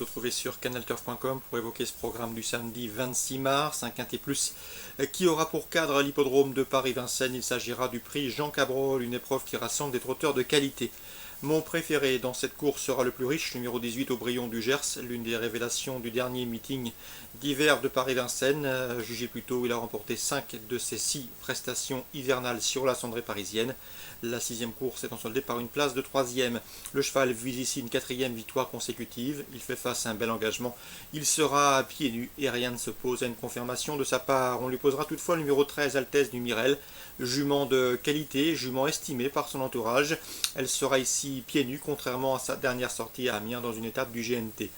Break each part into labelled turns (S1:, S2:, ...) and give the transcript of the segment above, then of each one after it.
S1: Retrouvé sur canalturf.com pour évoquer ce programme du samedi 26 mars, un quintet plus qui aura pour cadre l'hippodrome de Paris-Vincennes. Il s'agira du prix Jean Cabrol, une épreuve qui rassemble des trotteurs de qualité. Mon préféré dans cette course sera le plus riche, numéro 18 Aubryon du Gers, l'une des révélations du dernier meeting d'hiver de Paris-Vincennes. Jugé plus tôt, il a remporté 5 de ses 6 prestations hivernales sur la cendrée parisienne. La 6e course étant soldée par une place de 3e. Le cheval vise ici une 4e victoire consécutive. Il fait face à un bel engagement. Il sera à pieds nus et rien ne se pose à une confirmation de sa part. On lui posera toutefois le numéro 13 Altesse du Mirel, jument de qualité, jument estimée par son entourage. Elle sera ici pieds nus, contrairement à sa dernière sortie à Amiens dans une étape du GNT.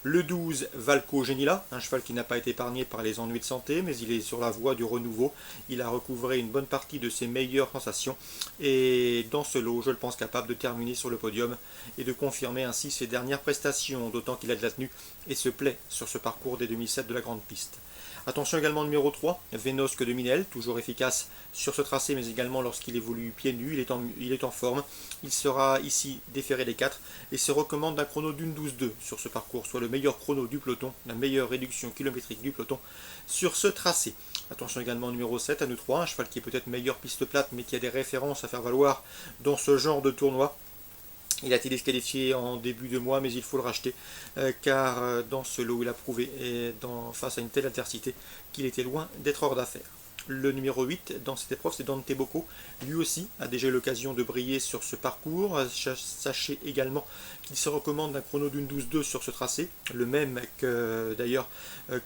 S1: Le 12, Valco Genila, un cheval qui n'a pas été épargné par les ennuis de santé, mais il est sur la voie du renouveau. Il a recouvré une bonne partie de ses meilleures sensations. Et dans ce lot, je le pense capable de terminer sur le podium et de confirmer ainsi ses dernières prestations, d'autant qu'il a de la tenue et se plaît sur ce parcours des 2007 de la grande piste. Attention également numéro 3, Vénosque de Minel, toujours efficace sur ce tracé, mais également lorsqu'il évolue pieds nus, il est en forme. Il sera ici déféré des 4 et se recommande d'un chrono d'une 12-2 sur ce parcours, soit le meilleur chrono du peloton, la meilleure réduction kilométrique du peloton sur ce tracé. Attention également numéro 7, à nous 3, un cheval qui est peut-être meilleur piste plate, mais qui a des références à faire valoir dans ce genre de tournoi. Il a été disqualifié en début de mois, mais il faut le racheter, car dans ce lot, il a prouvé, face à une telle adversité, qu'il était loin d'être hors d'affaire. Le numéro 8 dans cette épreuve, c'est Dante Bocco. Lui aussi a déjà eu l'occasion de briller sur ce parcours. Sachez également qu'il se recommande d'un chrono d'une 12-2 sur ce tracé, le même que d'ailleurs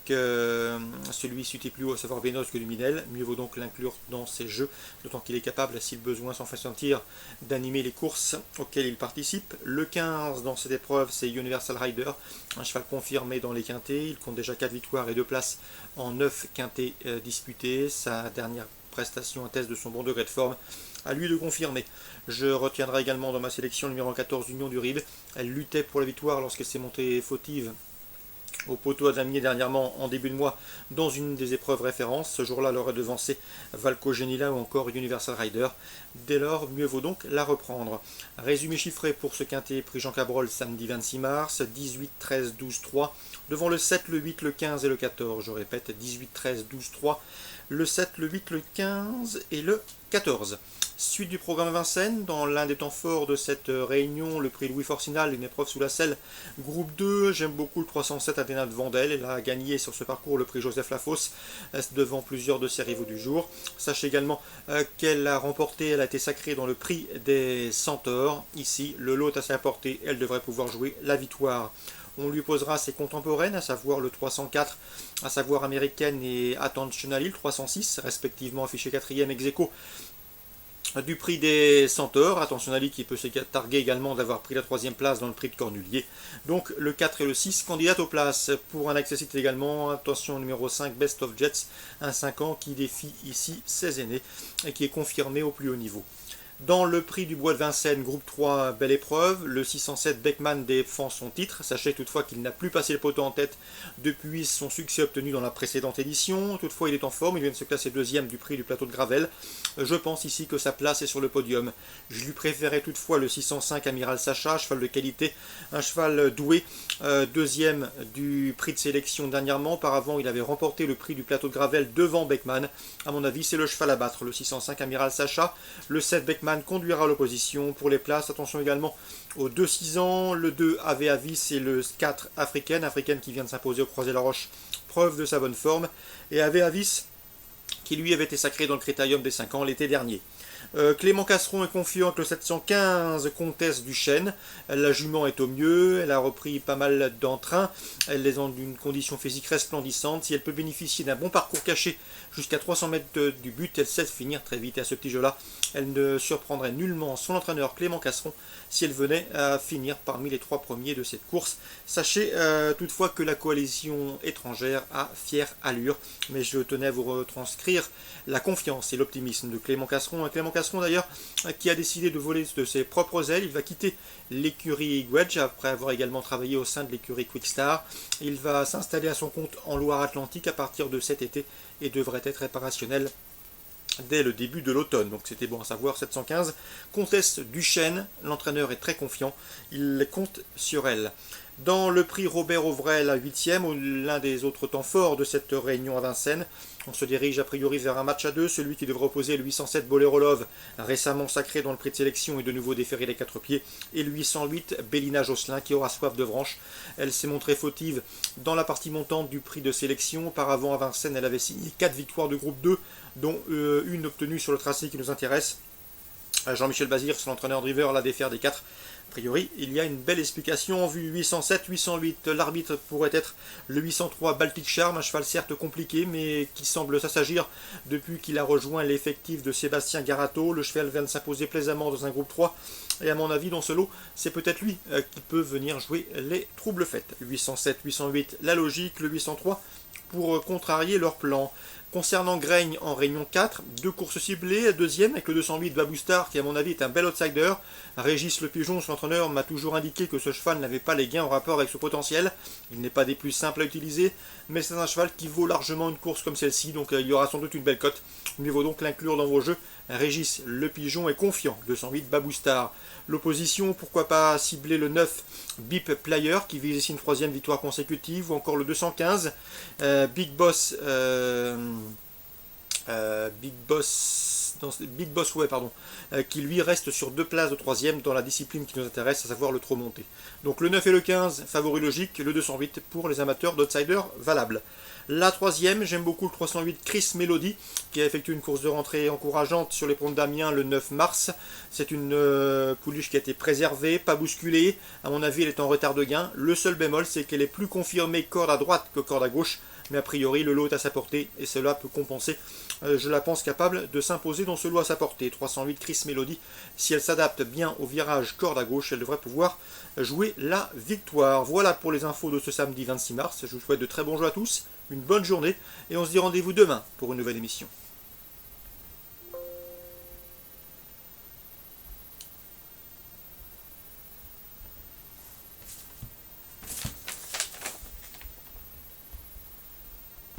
S1: que celui cité plus haut, à savoir Vénosque du Minel. Mieux vaut donc l'inclure dans ses jeux, d'autant qu'il est capable, si le besoin s'en fait sentir, d'animer les courses auxquelles il participe. Le 15 dans cette épreuve, c'est Universal Rider, un cheval confirmé dans les quintets. Il compte déjà 4 victoires et 2 places en 9 quintets disputés. Sa dernière prestation atteste de son bon degré de forme. À lui de confirmer. Je retiendrai également dans ma sélection le numéro 14 Union du Rib. Elle luttait pour la victoire lorsqu'elle s'est montée fautive au poteau à Damier dernièrement en début de mois dans une des épreuves références. Ce jour-là, elle aurait devancé Valco Genila ou encore Universal Rider. Dès lors, mieux vaut donc la reprendre. Résumé chiffré pour ce quintet prix Jean Cabrol samedi 26 mars, 18, 13, 12, 3. Devant le 7, le 8, le 15 et le 14. Je répète, 18, 13, 12, 3. Le 7, le 8, le 15 et le 14. Suite du programme Vincennes, dans l'un des temps forts de cette réunion, le prix Louis Forcinal, une épreuve sous la selle, groupe 2, j'aime beaucoup le 307 Athéna de Vandel, elle a gagné sur ce parcours le prix Joseph Lafosse, devant plusieurs de ses rivaux du jour. Sachez également qu'elle a remporté, elle a été sacrée dans le prix des Centaures, ici le lot est à sa portée, elle devrait pouvoir jouer la victoire. On lui posera ses contemporaines, à savoir le 304, à savoir américaine et Attentionally, le 306, respectivement affiché 4e ex aequo du prix des Centaures. Attentionally qui peut se targuer également d'avoir pris la 3e place dans le prix de Cornulier. Donc le 4 et le 6 candidatent aux places. Pour un accessite également, attention numéro 5, Best of Jets, un 5 ans qui défie ici ses aînés et qui est confirmé au plus haut niveau. Dans le prix du Bois de Vincennes, groupe 3, belle épreuve, le 607 Beckman défend son titre. Sachez toutefois qu'il n'a plus passé le poteau en tête depuis son succès obtenu dans la précédente édition. Toutefois, il est en forme, il vient de se classer 2e du prix du plateau de Gravel. Je pense ici que sa place est sur le podium. Je lui préférais toutefois le 605 Amiral Sacha, cheval de qualité, un cheval doué, 2e du prix de sélection dernièrement. Auparavant, il avait remporté le prix du plateau de Gravel devant Beckman. À mon avis, c'est le cheval à battre, le 605 Amiral Sacha. Le 7 Beckman conduira l'opposition pour les places. Attention également aux 2-6 ans, le 2 Ave Avis et le 4 Africaine qui vient de s'imposer au Croisé-la-Roche, preuve de sa bonne forme. Et Ave Avis qui lui avait été sacré dans le Critérium des 5 ans l'été dernier. Clément Casseron est confiant avec le 715 Comtesse du Chêne. La jument est au mieux, elle a repris pas mal d'entrain, elle est dans une condition physique resplendissante. Si elle peut bénéficier d'un bon parcours caché jusqu'à 300 mètres du but, elle sait finir très vite. Et à ce petit jeu-là, elle ne surprendrait nullement son entraîneur Clément Casseron si elle venait à finir parmi les 3 premiers de cette course. Sachez toutefois que la coalition étrangère a fière allure, mais je tenais à vous retranscrire la confiance et l'optimisme de Clément Casseron. Clément Casseron d'ailleurs qui a décidé de voler de ses propres ailes. Il va quitter l'écurie Wedge après avoir également travaillé au sein de l'écurie Quickstar. Il va s'installer à son compte en Loire-Atlantique à partir de cet été et devrait être opérationnel dès le début de l'automne. Donc c'était bon à savoir. 715 Comtesse du Chêne, l'entraîneur est très confiant, il compte sur elle. Dans le prix Robert Auvrel à 8e, l'un des autres temps forts de cette réunion à Vincennes, on se dirige a priori vers un match à deux, celui qui devrait opposer le 807 Bolero Love, récemment sacré dans le prix de sélection et de nouveau déféré les 4 pieds, et le 808 Bélina Josselin qui aura soif de branche. Elle s'est montrée fautive dans la partie montante du prix de sélection. Auparavant à Vincennes, elle avait signé 4 victoires de groupe 2, dont une obtenue sur le tracé qui nous intéresse. Jean-Michel Bazir, son entraîneur driver, l'a défaire des 4. A priori, il y a une belle explication en vue. 807, 808, l'arbitre pourrait être le 803 Baltic Charm, un cheval certes compliqué, mais qui semble s'assagir depuis qu'il a rejoint l'effectif de Sébastien Garato. Le cheval vient de s'imposer plaisamment dans un groupe 3, et à mon avis, dans ce lot, c'est peut-être lui qui peut venir jouer les troubles faites. 807, 808, la logique, le 803 pour contrarier leur plan. Concernant Graigne en réunion 4, 2 courses ciblées, deuxième avec le 208 Baboustar qui à mon avis est un bel outsider. Régis Le Pigeon, son entraîneur, m'a toujours indiqué que ce cheval n'avait pas les gains en rapport avec son potentiel. Il n'est pas des plus simples à utiliser, mais c'est un cheval qui vaut largement une course comme celle-ci, donc il y aura sans doute une belle cote. Mieux vaut donc l'inclure dans vos jeux. Régis Le Pigeon est confiant, 208 Baboustar. L'opposition, pourquoi pas cibler le 9 Bip Player qui vise ici une 3e victoire consécutive, ou encore le 215 Big Boss Way, qui lui reste sur 2 places de 3e dans la discipline qui nous intéresse, à savoir le trot monté. Donc le 9 et le 15, favori logique, le 208 pour les amateurs d'outsiders valables. La 3e, j'aime beaucoup le 308 Chris Melody, qui a effectué une course de rentrée encourageante sur les ponts d'Amiens le 9 mars. C'est une pouliche qui a été préservée, pas bousculée. À mon avis, elle est en retard de gain. Le seul bémol, c'est qu'elle est plus confirmée corde à droite que corde à gauche. Mais a priori, le lot est à sa portée et cela peut compenser. Je la pense capable de s'imposer dans ce lot à sa portée. 308 Chris Melody, si elle s'adapte bien au virage corde à gauche, elle devrait pouvoir jouer la victoire. Voilà pour les infos de ce samedi 26 mars. Je vous souhaite de très bons jeux à tous, une bonne journée et on se dit rendez-vous demain pour une nouvelle émission.